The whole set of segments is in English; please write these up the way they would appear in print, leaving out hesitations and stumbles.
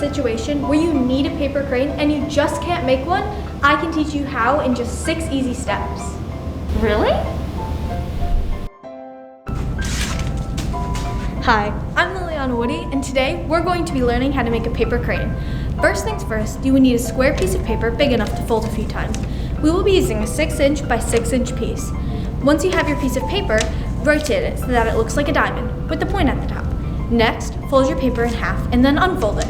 situation where you need a paper crane and you just can't make one, I can teach you how in just 6 easy steps. Really? Hi, I'm Liliana Woody, and today we're going to be learning how to make a paper crane. First things first, you will need a square piece of paper big enough to fold a few times. We will be using a 6-inch by 6-inch piece. Once you have your piece of paper, rotate it so that it looks like a diamond with the point at the top. Next, fold your paper in half and then unfold it.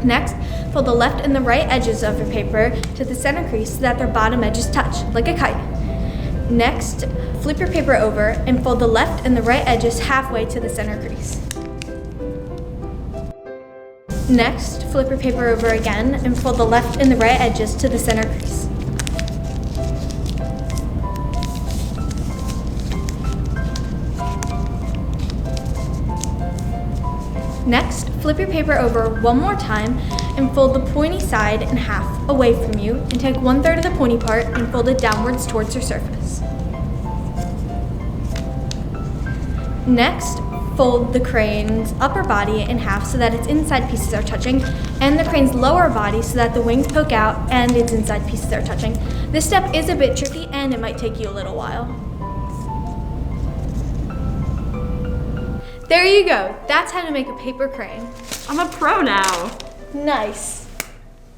Next, fold the left and the right edges of your paper to the center crease so that their bottom edges touch, like a kite. Next, flip your paper over and fold the left and the right edges halfway to the center crease. Next, flip your paper over again and fold the left and the right edges to the center crease. Next, flip your paper over one more time and fold the pointy side in half away from you and take 1/3 of the pointy part and fold it downwards towards your surface. Next, fold the crane's upper body in half so that its inside pieces are touching, and the crane's lower body so that the wings poke out and its inside pieces are touching. This step is a bit tricky and it might take you a little while. There you go. That's how to make a paper crane. I'm a pro now. Nice.